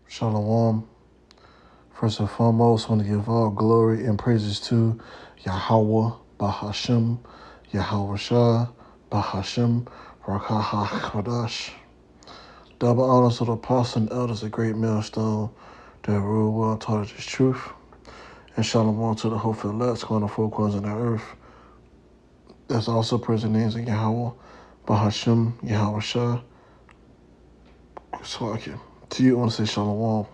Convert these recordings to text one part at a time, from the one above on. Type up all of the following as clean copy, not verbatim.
Shalom. First and foremost, I want to give all glory and praises to Yahweh, Bahashem, Yahweh Shah, Bahashem, Rakaha Kodash. Double honors to the apostles and elders, a great millstone that rule well, taught us truth. And shalom to the hopeful elect, going to four corners of the earth. There's also present names of Yahweh, Bahashem, Yahweh Shah. To you, I want to say shalom.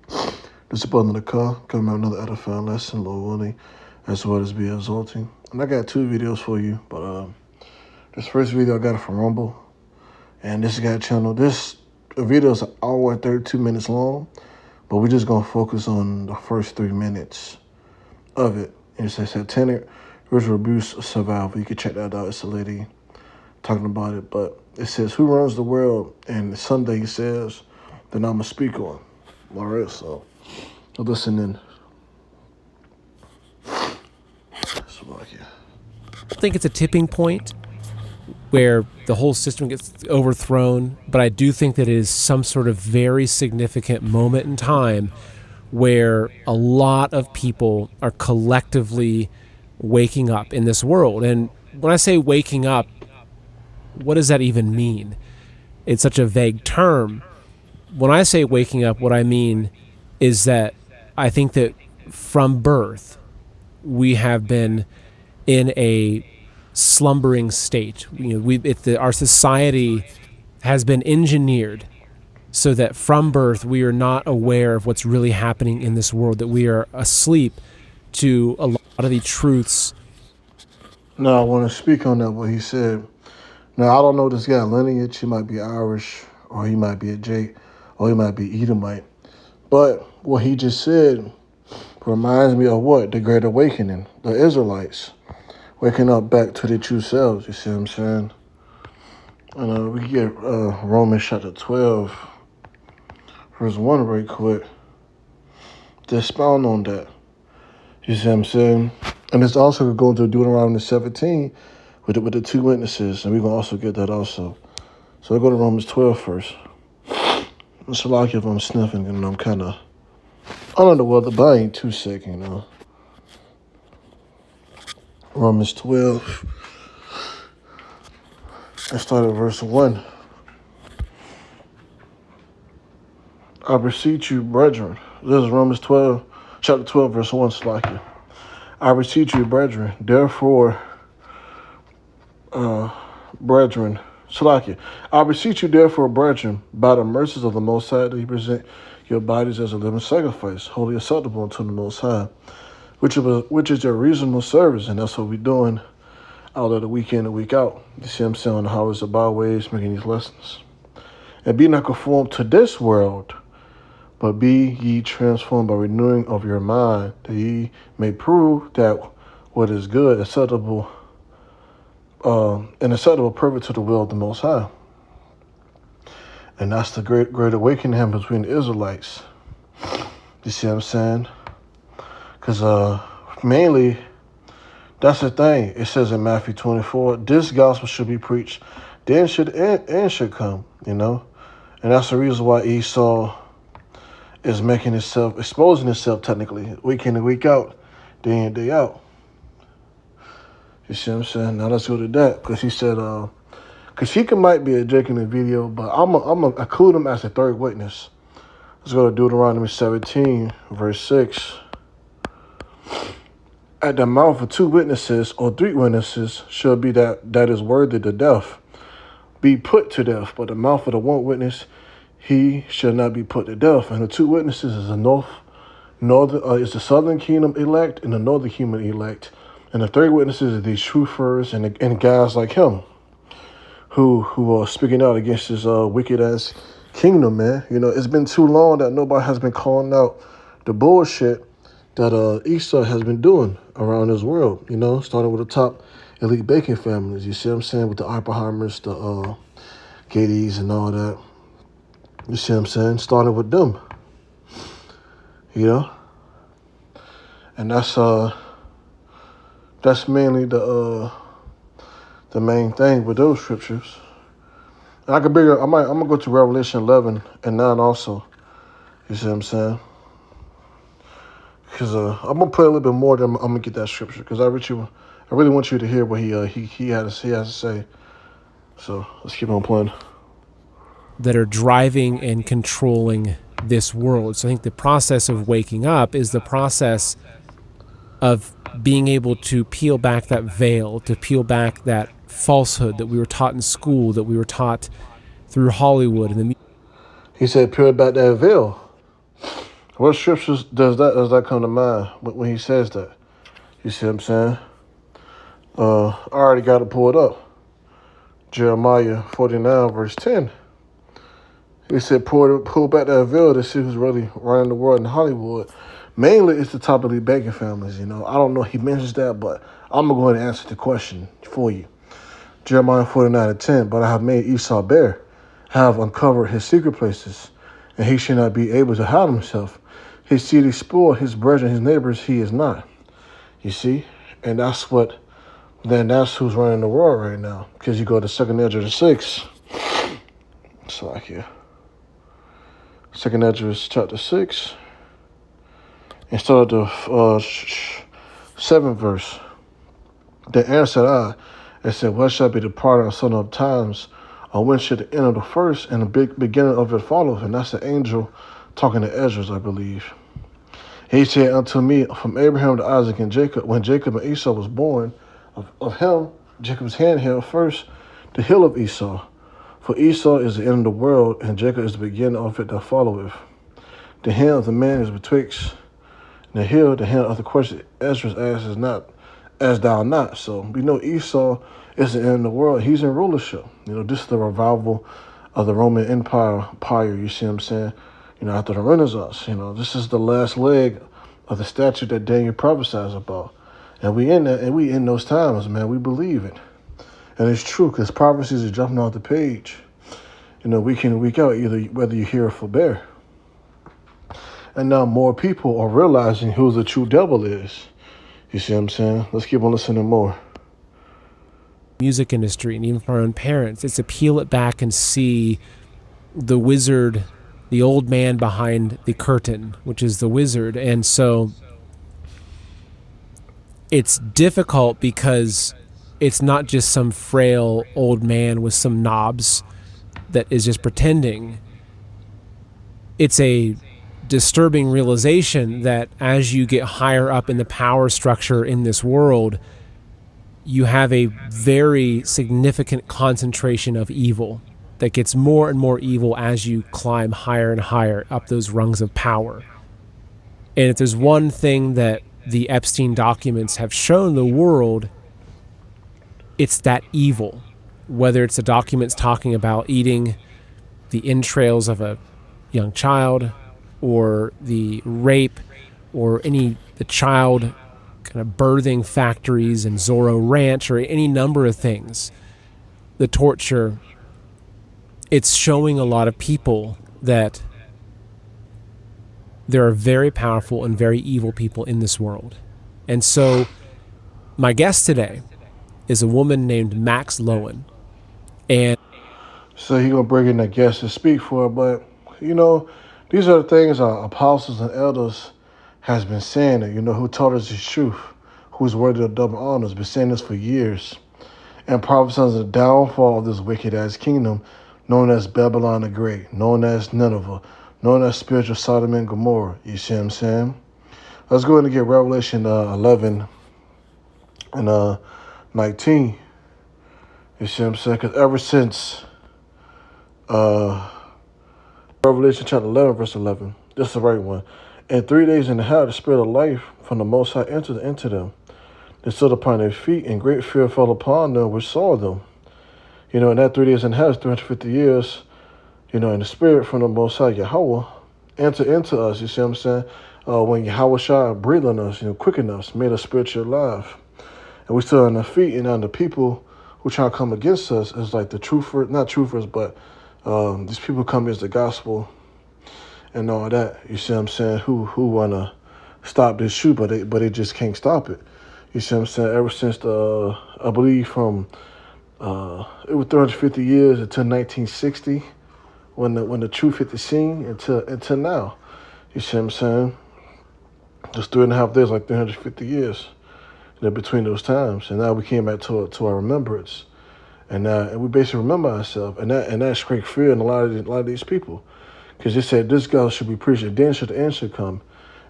This is Brother Nakar, coming out another edifying lesson, Lord willing, as well as be exalting. And I got two videos for you, but this first video I got it from Rumble, and this guy channel. This video is an hour and 32 minutes long, but we're just gonna focus on the first 3 minutes of it. And it says Satanic Ritual Abuse Survival. You can check that out. It's a lady talking about it, but it says who runs the world, and Sunday he says that I'm gonna speak on. All right, so listen in. I think it's a tipping point where the whole system gets overthrown, but I do think that it is some sort of very significant moment in time where a lot of people are collectively waking up in this world. And when I say waking up, what does that even mean? It's such a vague term. When I say waking up, what I mean is that I think that from birth, we have been in a slumbering state. Our society has been engineered so that from birth we are not aware of what's really happening in this world, that we are asleep to a lot of the truths. Now, I want to speak on that, what he said. Now, I don't know this guy lineage. He might be Irish, or he might be a Jake, or he might be Edomite. But what he just said reminds me of what? The Great Awakening, the Israelites waking up back to their true selves, you see what I'm saying? And we can get Romans chapter 12, verse 1 right quick, to expound on that. You see what I'm saying? And it's also going to Deuteronomy 17 with the two witnesses, and we're going to also get that also. So I go to Romans 12 first. It's like if I'm sniffing and I'm kind of under the weather, but I ain't too sick, you know. Romans 12. I start at verse 1. I beseech you, brethren. This is Romans 12, chapter 12, verse 1, Slakia. I beseech you, brethren, therefore, brethren, Slakia. I beseech you, therefore, brethren, by the mercies of the Most High, that you present your bodies as a living sacrifice, wholly acceptable unto the Most High, which is your reasonable service, and that's what we're doing out of the week in and week out. You see what I'm saying? How it's about ways making these lessons. And be not conformed to this world, but be ye transformed by renewing of your mind, that ye may prove that what is good, acceptable, and acceptable perfect to the will of the Most High. And that's the great awakening between the Israelites. You see what I'm saying? Because mainly, that's the thing. It says in Matthew 24, this gospel should be preached, then should end should come, you know? And that's the reason why Esau is exposing himself technically, week in and week out, day in, day out. You see what I'm saying? Now let's go to that, because he said, because he might be a Jake in the video, but I'm going to include him as a third witness. Let's go to Deuteronomy 17, verse 6. At the mouth of two witnesses or three witnesses shall be that is worthy to death, be put to death. But the mouth of the one witness, he shall not be put to death. And the two witnesses is is the southern kingdom elect and the northern kingdom elect. And the third witnesses are these truthers and guys like him who are speaking out against this wicked ass kingdom, man. You know, it's been too long that nobody has been calling out the bullshit that Esau has been doing around this world, you know, starting with the top elite baking families. You see what I'm saying? With the Oppenheimers, the Gates and all that. You see what I'm saying? Starting with them, you know? And that's mainly the main thing with those scriptures. And I'm gonna go to Revelation 11 and 9 also. You see what I'm saying? Because I'm gonna play a little bit more. Then I'm gonna get that scripture because I really want you to hear what he has to say. So let's keep on playing. That are driving and controlling this world. So I think the process of waking up is the process of being able to peel back that veil, to peel back that falsehood that we were taught in school, that we were taught through Hollywood and the. He said, "Peel back that veil." What scriptures does that come to mind when he says that? You see what I'm saying? I already got it pulled up. Jeremiah 49 verse 10. He said, pull back that veil to see who's really running the world in Hollywood. Mainly, it's the top elite banking families. I don't know if he mentions that, but I'm going to go ahead and answer the question for you. Jeremiah 49 and 10, but I have made Esau bare, have uncovered his secret places, and he shall not be able to hide himself. His seed is spoiled, his brethren, his neighbors, he is not. You see? And that's who's running the world right now. Because you go to 2nd Ezra 6. It's like here. 2nd Ezra chapter 6. And start at the 7th verse. Then answered I, and said, what shall be the part of son of times? Or when should the end of the first and the beginning of it follow? And that's the angel talking to Ezra, I believe. He said unto me, from Abraham to Isaac and Jacob, when Jacob and Esau was born, of him, Jacob's hand held first the hill of Esau. For Esau is the end of the world, and Jacob is the beginning of it that followeth. The hand of the man is betwixt the hill, the hand of the question Ezra asks is not, as thou not. So we know Esau is the end of the world. He's in rulership. This is the revival of the Roman Empire, you see what I'm saying? After the Renaissance, this is the last leg of the statue that Daniel prophesies about. And we in those times, man. We believe it. And it's true, because prophecies are jumping off the page. Week in and week out, either whether you hear or forbear. And now more people are realizing who the true devil is. You see what I'm saying? Let's keep on listening more. Music industry, and even from our own parents, it's to peel it back and see the wizard, the old man behind the curtain, which is the wizard. And so it's difficult because it's not just some frail old man with some knobs that is just pretending. It's a disturbing realization that as you get higher up in the power structure in this world, you have a very significant concentration of evil that gets more and more evil as you climb higher and higher up those rungs of power. And if there's one thing that the Epstein documents have shown the world, it's that evil. Whether it's the documents talking about eating the entrails of a young child, or the rape, or the child kind of birthing factories in Zorro Ranch, or any number of things, the torture, it's showing a lot of people that there are very powerful and very evil people in this world. And so my guest today is a woman named Max Lowen. And so he's going to bring in a guest to speak for her. But, these are the things our apostles and elders has been saying, that, who taught us the truth, who's worthy of double honors, been saying this for years. And prophesying the downfall of this wicked-ass kingdom, known as Babylon the Great, known as Nineveh, known as spiritual Sodom and Gomorrah. You see what I'm saying? Let's go ahead and get Revelation 11 and 19. You see what I'm saying? Because ever since Revelation chapter 11, verse 11, this is the right one. And 3 days and a half, the spirit of life from the Most High entered into them. They stood upon their feet, and great fear fell upon them which saw them. In that 3 days and a half, 350 years, and the spirit from the Most High, Yahweh, entered into us. You see what I'm saying? When Yahweh Shai breathed on us, quickened us, made us spiritually alive. And we stood on our feet, and now the people who try to come against us is like the truthers, not truthers, but these people come against the gospel and all that. You see what I'm saying? Who want to stop this shoot, but they just can't stop it. You see what I'm saying? Ever since I believe from it was 350 years until 1960, when the truth hit the scene, until now. You see what I'm saying? Just 3.5 days, like 350 years, between those times. And now we came back to our remembrance. And we basically remember ourselves. And that create fear in a lot of these people. Because they said this gospel should be preached, and then the end should come.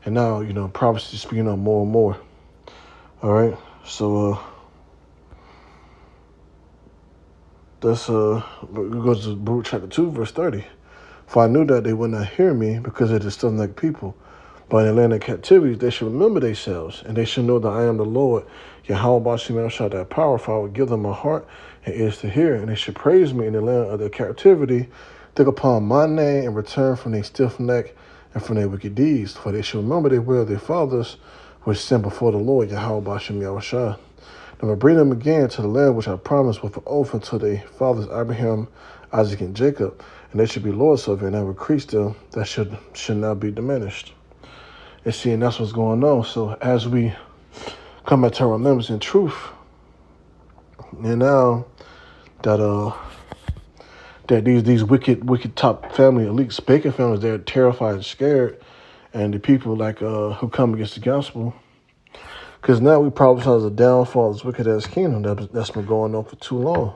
And now, prophecy is speaking up more and more. All right? So, that's, we go to Baruch chapter 2, verse 30. For I knew that they would not hear me because they still like people. But in the land of captivity, they should remember themselves, and they should know that I am the Lord, Yahweh Bashim shall that power, for I will give them a heart and ears to hear, and they should praise me in the land of their captivity, think upon my name, and return from their stiff neck and from their wicked deeds. For they should remember the will of their fathers, which sinned before the Lord, Yahweh Bashim Yahushua. And I will bring them again to the land which I promised with an oath unto their fathers Abraham, Isaac, and Jacob, and they should be lords of it, and I will increase them that should not be diminished. And see, and that's what's going on. So as we come back to our remembrance in truth, and now that these wicked top family elites, Bacon families, they're terrified and scared, and the people who come against the gospel, because now we probably saw the downfall of this wicked ass kingdom that's been going on for too long.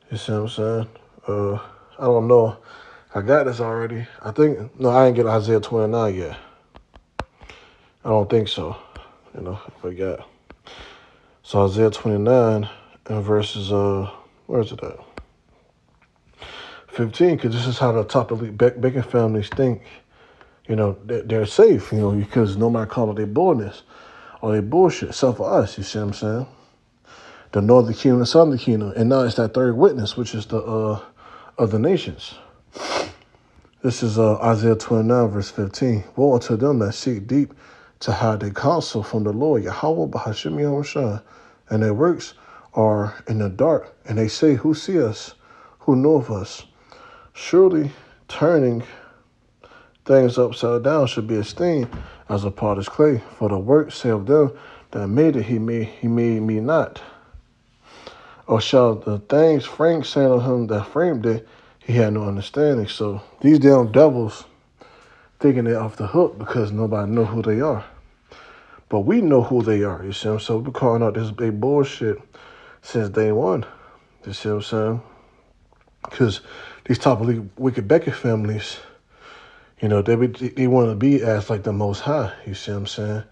You see what I'm saying? I don't know. I got this already. I ain't get Isaiah 29 yet. I don't think so. I forgot. So Isaiah 29 and verses, where is it at? 15, because this is how the top elite Bacon families think, they're safe, because nobody call it their boldness or their bullshit, except for us, you see what I'm saying? The northern kingdom and southern kingdom. And now it's that third witness, which is the other nations. This is Isaiah 29, verse 15. Woe unto them that seek deep to hide their counsel from the Lord, Yahweh B'Hashem Yahushua, and their works are in the dark. And they say, who see us? Who knoweth us? Surely turning things upside down should be esteemed as a potter's clay. For the work say of them that made it, he made me not. Or shall the things Frank saying of him that framed it, he had no understanding. So these damn devils thinking they're off the hook because nobody know who they are. But we know who they are, you see what I'm saying? We've been calling out this big bullshit since day one. You see what I'm saying? Because these top elite wicked Beckett families, they want to be as like the Most High, you see what I'm saying?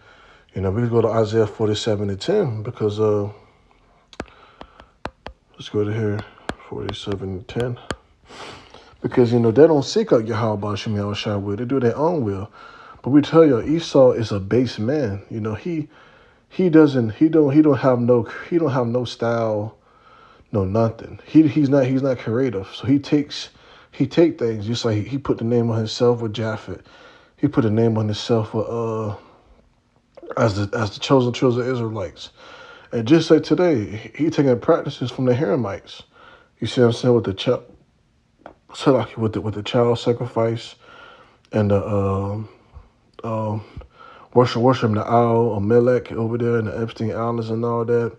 We can go to Isaiah 47 and 10 because, let's go to here, 47 and 10. Because, they don't seek out Yahweh B'Shem Yahushua will. They do their own will. But we tell you, Esau is a base man. He don't have no style, no nothing. He's not creative. So he take things, just like he put the name on himself with Japhet. He put a name on himself with as the chosen children of Israelites. And just like today, he taking practices from the Haramites. You see what I'm saying, with the child sacrifice and the worshiping the owl, Amalek over there in the Epstein Islands and all that.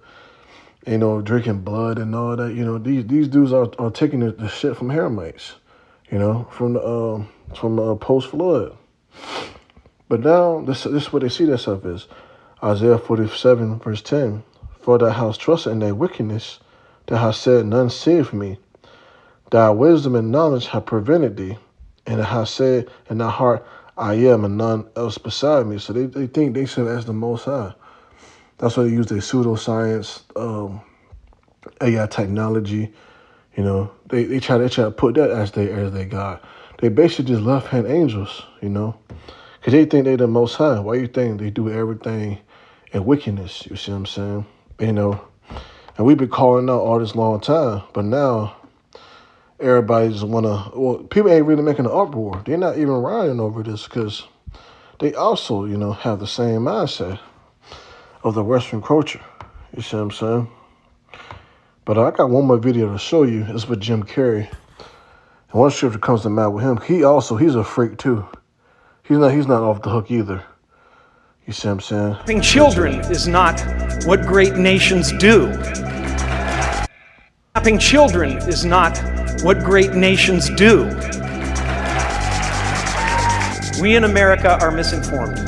Drinking blood and all that. These dudes are taking the shit from Haramites. From post flood. But now this is what they see themselves as. Isaiah 47 verse 10. For thy house trusted in thy wickedness, thou hast said, none saved me. Thy wisdom and knowledge have prevented thee, and thou hast said in thy heart, I am, and none else beside me. So they think they serve as the Most High. That's why they use their pseudoscience, AI technology. They try to put that as their God. They basically just left hand angels, because they think they're the Most High. Why you think they do everything in wickedness? You see what I'm saying? And we've been calling out all this long time, but now everybody just people ain't really making an uproar. They're not even rioting over this because they also, have the same mindset of the Western culture. You see what I'm saying? But I got one more video to show you. It's with Jim Carrey. And one scripture comes to mind with him. He's a freak too. He's not off the hook either. You see what I'm saying? Having children is not what great nations do. Having children is not what great nations do. We in America are misinformed.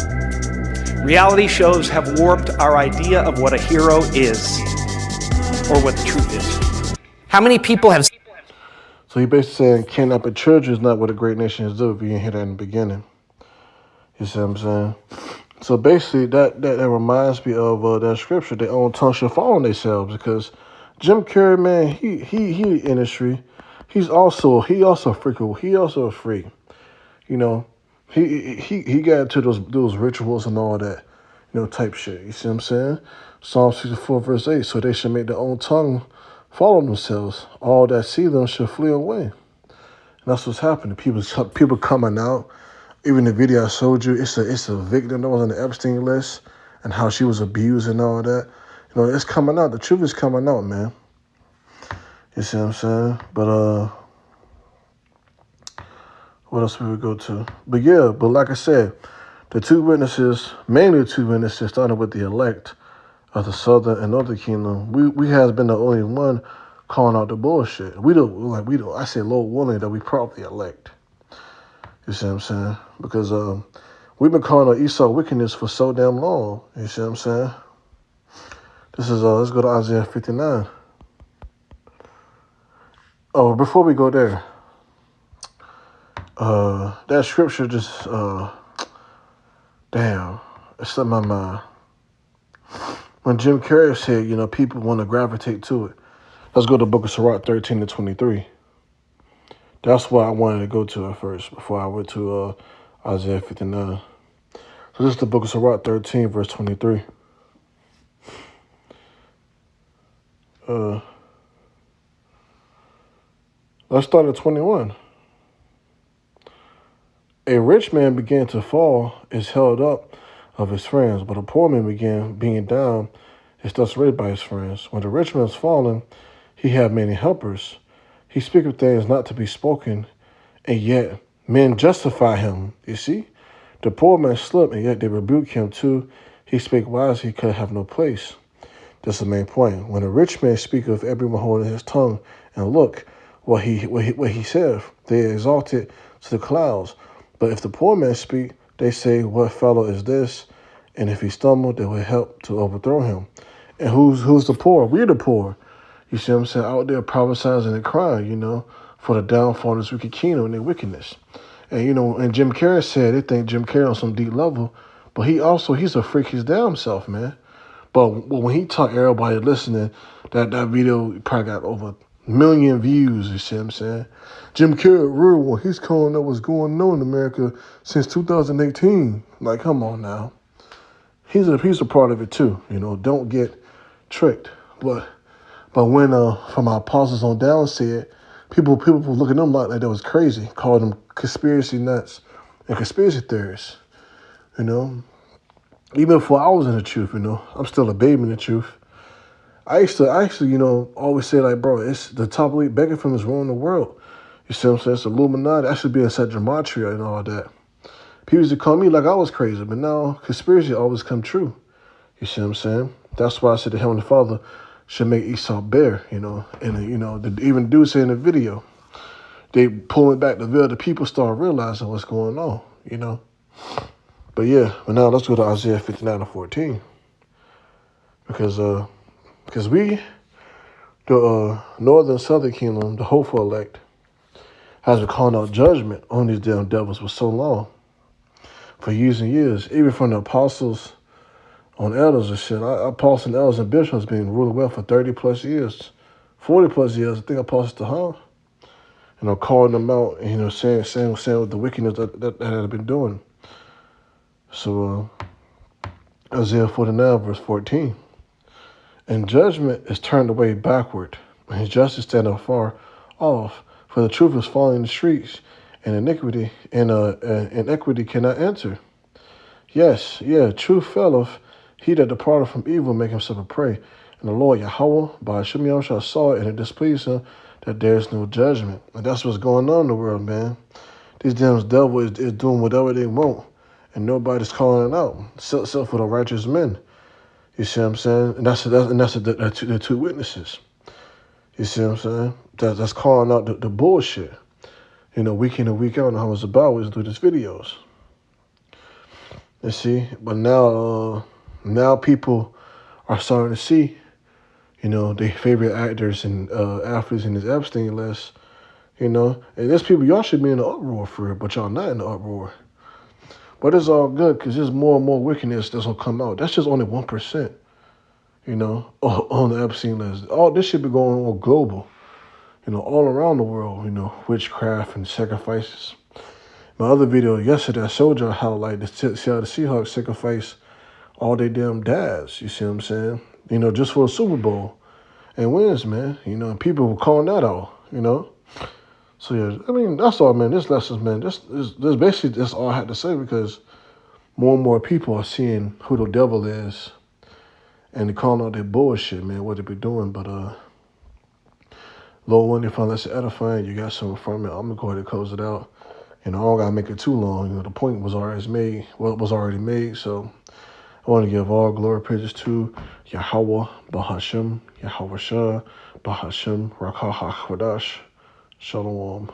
Reality shows have warped our idea of what a hero is, or what the truth is. How many people have So he basically saying kidnapping children is not what a great nation is do. If you didn't hear that in the beginning, you see what I'm saying? So basically, that reminds me of that scripture. Their own tongue should fall on themselves, because Jim Carrey, man, he industry. He's also a freak. He also a freak. You know, he got into those rituals and all that, type shit. You see what I'm saying? Psalm 64 verse 8. So they should make their own tongue follow themselves. All that see them should flee away. And that's what's happening. People coming out. Even the video I showed you, it's a victim that was on the Epstein list and how she was abused and all that. It's coming out. The truth is coming out, man. You see what I'm saying? But what else we would go to? But like I said, the two witnesses, mainly the two witnesses, started with the elect of the southern and northern kingdom. We has been the only one calling out the bullshit. I say Lord willing that we probably elect. You see what I'm saying? Because we've been calling out Esau wickedness for so damn long. You see what I'm saying? This is let's go to Isaiah 59. Oh, before we go there, that scripture just damn, it slipped my mind. When Jim Carrey said, people want to gravitate to it. Let's go to the book of Sirach 13 to 23. That's what I wanted to go to at first before I went to Isaiah 59. So this is the book of Sirach 13, verse 23. Let's start at 21. A rich man began to fall, is held up of his friends, but a poor man began being down, is thus raised by his friends. When the rich man is fallen, he had many helpers. He speaketh things not to be spoken, and yet men justify him. You see? The poor man slipped, and yet they rebuke him too. He spake wisely, he could have no place. That's the main point. When a rich man speaketh, everyone holding his tongue, and look what he saith, they exalt it to the clouds. But if the poor man speak, they say, what fellow is this? And if he stumble, they will help to overthrow him. And who's the poor? We're the poor. You see what I'm saying? Out there prophesying and crying, for the downfall of this wicked kingdom and their wickedness. And, and Jim Carrey said they think Jim Carrey on some deep level, but he's a freak his damn self, man. But when he taught everybody listening, that video probably got over 1 million views, you see what I'm saying? Jim Carrey, real one, he's calling up what's going on in America since 2018. Like, come on now. He's a part of it too, don't get tricked. But when from our apostles on down said, people were looking at them like that was crazy, called them conspiracy nuts and conspiracy theorists, Even before I was in the truth, I'm still a baby in the truth. I used to always say, like, bro, it's the top elite begging from is ruining the world. You see what I'm saying? It's Illuminati. I should be in such gematria and all that. People used to call me like I was crazy, but now conspiracy always come true. You see what I'm saying? That's why I said the Heavenly Father should make Esau bare, and even dude say in the video, they pulling back the veil, the people start realizing what's going on, But now let's go to Isaiah 59 and 14. Because we, the northern southern kingdom, the hopeful elect, has been calling out judgment on these damn devils for so long, for years and years, even from the apostles on elders and shit. Apostles and elders and bishops been ruling well for 30 plus years, 40 plus years. I think Apostle Tahar, calling them out, and, saying with the wickedness that had been doing. So Isaiah 49 verse 14. And judgment is turned away backward, and his justice standing afar off. For the truth is falling in the streets, and iniquity and equity cannot enter. Yes, truth felleth, he that departed from evil make himself a prey. And the Lord Yahweh by Hashem Yahushua saw it, and it displeased him that there is no judgment. And that's what's going on in the world, man. These damn devils is doing whatever they want, and nobody's calling it out, except for the righteous men. You see what I'm saying? And that's the two witnesses. You see what I'm saying? That's calling out the bullshit. Week in and week out, and how it's about is through these videos. You see, but now people are starting to see, their favorite actors and athletes in this Epstein list. And there's people y'all should be in the uproar for, but y'all not in the uproar. But it's all good because there's more and more wickedness that's gonna come out. That's just only 1%. On the Epstein list. All this should be going on global. All around the world. Witchcraft and sacrifices. My other video yesterday, I showed y'all how the Seahawks sacrifice all their damn dads. You see what I'm saying? Just for a Super Bowl and wins, man. And people were calling that out. So yeah, I mean that's all, man. This lessons, man. This basically that's all I had to say because more and more people are seeing who the devil is, and they're calling out their bullshit, man. What they be doing, but Lord, when you find that's edifying, you got something from it. I'm gonna go ahead and close it out. I don't gotta make it too long. The point was already made. Well, it was already made. So I want to give all glory praises to Yahweh, Bahashem, Yahweh Shah, Bahashem, Rakah HaKodash. Shalom.